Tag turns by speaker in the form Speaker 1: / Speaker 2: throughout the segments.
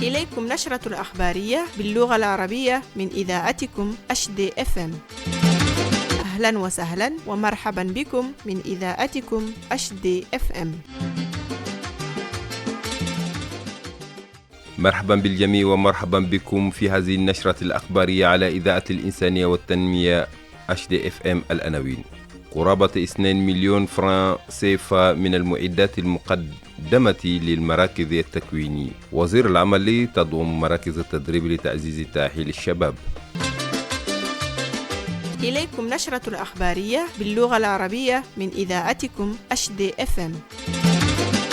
Speaker 1: إليكم نشرة الأخبارية باللغة العربية من إذاعتكم HDFM. أهلا وسهلا ومرحبا بكم من إذاعتكم HDFM.
Speaker 2: مرحبا بالجميع ومرحبا بكم في هذه النشرة الأخبارية على إذاعة الإنسانية والتنمية HDFM الأناوين. قرابة 2 مليون فرنك سيفا من المعدات المقدمة للمراكز التكوينية. وزير العمل تضم مراكز التدريب لتعزيز تأهيل الشباب.
Speaker 1: إليكم نشرة الأخبارية باللغة العربية من إذاعتكم HDFM.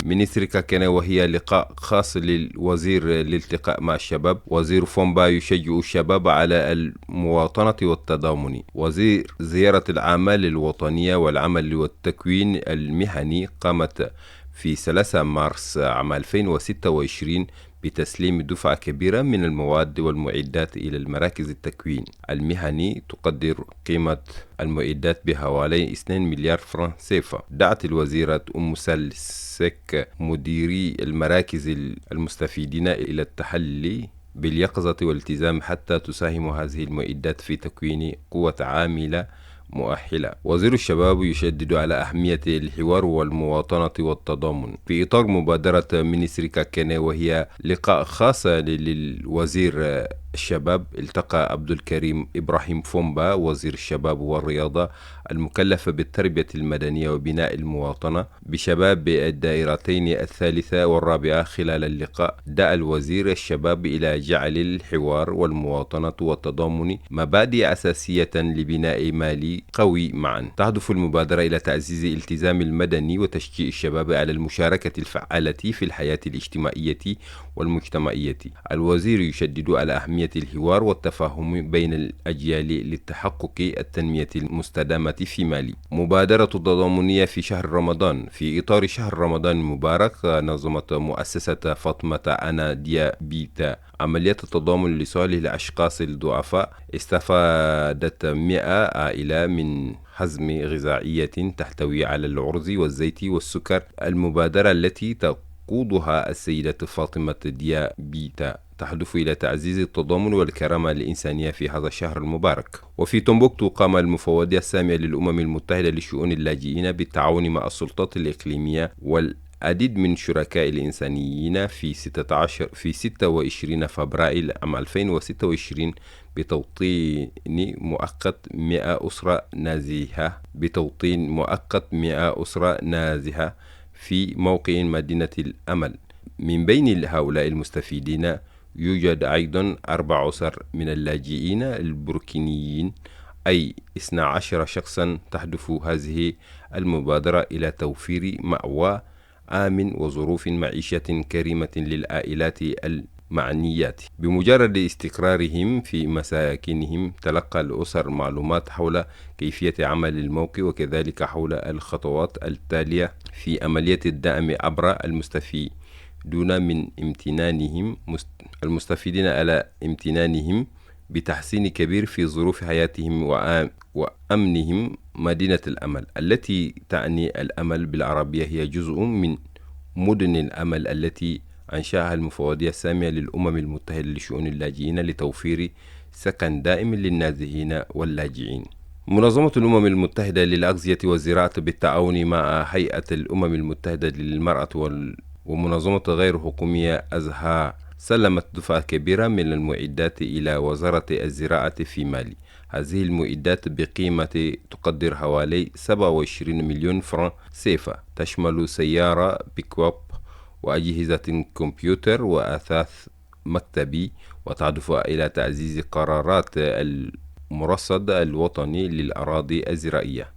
Speaker 2: مينستريكا كان وهي لقاء خاص للوزير للالتقاء مع الشباب. وزير فومبا يشجع الشباب على المواطنة والتضامن. وزير زيارة الأعمال الوطنية والعمل والتكوين المهني قامت في 3 مارس عام 2026 بتسليم دفعة كبيرة من المواد والمعدات إلى المراكز التكوين المهني تقدر قيمة المعدات بحوالي 2 مليار فرنك سيفا. دعت الوزيرة أم سلسك مديري المراكز المستفيدين إلى التحلي باليقظة والالتزام حتى تساهم هذه المعدات في تكوين قوة عاملة مؤهلة. وزير الشباب يشدد على أهمية الحوار والمواطنة والتضامن في إطار مبادرة مينستريكا كان وهي لقاء خاص للوزير الشباب. التقى عبد الكريم إبراهيم فومبا وزير الشباب والرياضة المكلف بالتربية المدنية وبناء المواطنة بشباب الدائرتين الثالثة والرابعة. خلال اللقاء دعا الوزير الشباب إلى جعل الحوار والمواطنة والتضامن مبادئ أساسية لبناء مالي قوي معا. تهدف المبادرة إلى تعزيز الالتزام المدني وتشجيع الشباب على المشاركة الفعالة في الحياة الاجتماعية والمجتمعية. الوزير يشدد على أهمية الحوار والتفاهم بين الأجيال لتحقق التنمية المستدامة في مالي. مبادرة تضامنية في شهر رمضان. في إطار شهر رمضان المبارك نظمت مؤسسة فاطمة أنا ديابيتا عمليات التضامن لصالح الأشخاص الضعفاء. استفادت 100 عائلة من حزم غذائية تحتوي على الأرز والزيت والسكر. المبادرة التي تقودها السيدة فاطمة ديابيتا تهدف إلى تعزيز التضامن والكرامة الإنسانية في هذا الشهر المبارك. وفي تومبوكتو قام المفوضية السامية للأمم المتحدة لشؤون اللاجئين بالتعاون مع السلطات الإقليمية والعديد من شركاء الإنسانيين في 26 فبراير عام 2026 بتوطين مؤقت 100 أسرة نازحة في موقع مدينة الأمل. من بين هؤلاء المستفيدين يوجد أيضا 4 أسر من اللاجئين البوركينيين، أي 12 شخصا. تهدف هذه المبادرة إلى توفير مأوى آمن وظروف معيشة كريمة للعائلات المعنيات. بمجرد استقرارهم في مساكنهم تلقى الأسر معلومات حول كيفية عمل الموقع وكذلك حول الخطوات التالية في عملية الدعم عبر المستفيدين على امتنانهم بتحسين كبير في ظروف حياتهم وأمنهم. مدينة الأمل التي تعني الأمل بالعربية هي جزء من مدن الأمل التي أنشأها المفوضية السامية للأمم المتحدة لشؤون اللاجئين لتوفير سكن دائم للنازحين واللاجئين. منظمة الأمم المتحدة للأغذية والزراعة بالتعاون مع هيئة الأمم المتحدة للمرأة ومنظمة غير حكومية أزها سلمت دفعة كبيرة من المعدات إلى وزارة الزراعة في مالي. هذه المعدات بقيمة تقدر حوالي 27 مليون فرنك سيفا تشمل سيارة بيكوب وأجهزة كمبيوتر وأثاث مكتبي، وتهدف إلى تعزيز قرارات المرصد الوطني للأراضي الزراعية.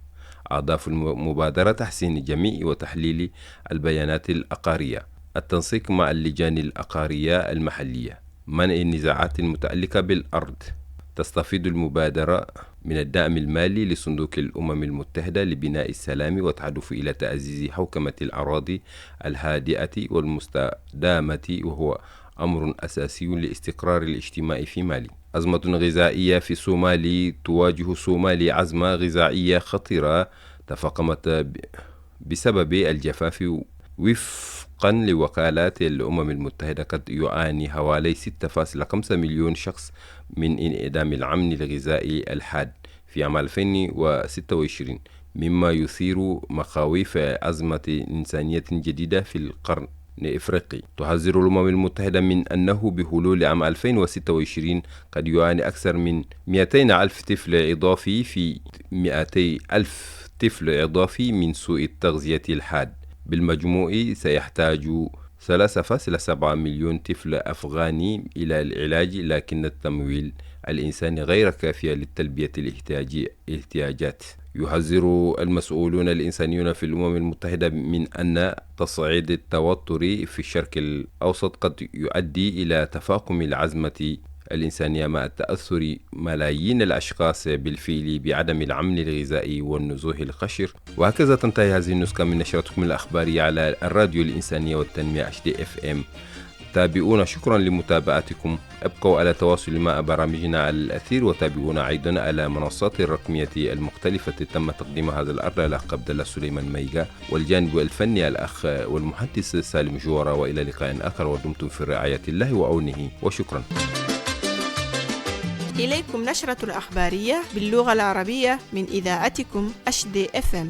Speaker 2: أهداف المبادرة تحسين جميع وتحليل البيانات العقارية، التنسيق مع اللجان العقارية المحلية، منع النزاعات المتعلقة بالأرض. تستفيد المبادرة من الدعم المالي لصندوق الأمم المتحدة لبناء السلام وتهدف إلى تعزيز حوكمة الأراضي الهادئة والمستدامة، وهو أمر أساسي لاستقرار الاجتماع في مالي. أزمة غذائية في الصومال. تواجه الصومال أزمة غذائية خطيرة تفاقمت بسبب الجفاف وفق وفقا لوكالات الأمم المتحدة قد يعاني حوالي 6.5 مليون شخص من انعدام الأمن الغذائي الحاد في عام 2026، مما يثير مخاوف أزمة إنسانية جديدة في القرن الإفريقي. تحذر الأمم المتحدة من أنه بحلول عام 2026 قد يعاني أكثر من 200 ألف طفل إضافي في 200 ألف طفل إضافي من سوء التغذية الحاد. بالمجموع سيحتاج 3.7 مليون طفل أفغاني إلى العلاج، لكن التمويل الإنساني غير كافي لتلبية الاحتياجات. يحذر المسؤولون الإنسانيون في الأمم المتحدة من أن تصعيد التوتر في الشرق الأوسط قد يؤدي إلى تفاقم الأزمة الإنسانية مع تأثر ملايين الأشخاص بالفعل بعدم الأمن الغذائي والنزوح القشر. وهكذا تنتهي هذه النسخة من نشرتكم الأخبارية على الراديو الإنسانية والتنمية HDFM. تابعونا، شكرا لمتابعتكم. ابقوا على تواصل مع برامجنا على الأثير، وتابعونا أيضا على منصات الرقمية المختلفة تم تقديم هذا الأرض الأخ عبد الله سليمان ميغا، والجانب الفني الأخ والمهندس سالم جوارة. وإلى لقاء آخر، ودمتم في رعاية الله وعونه، وشكرا.
Speaker 1: إليكم نشرة الأخبارية باللغة العربية من إذاعتكم HDFM.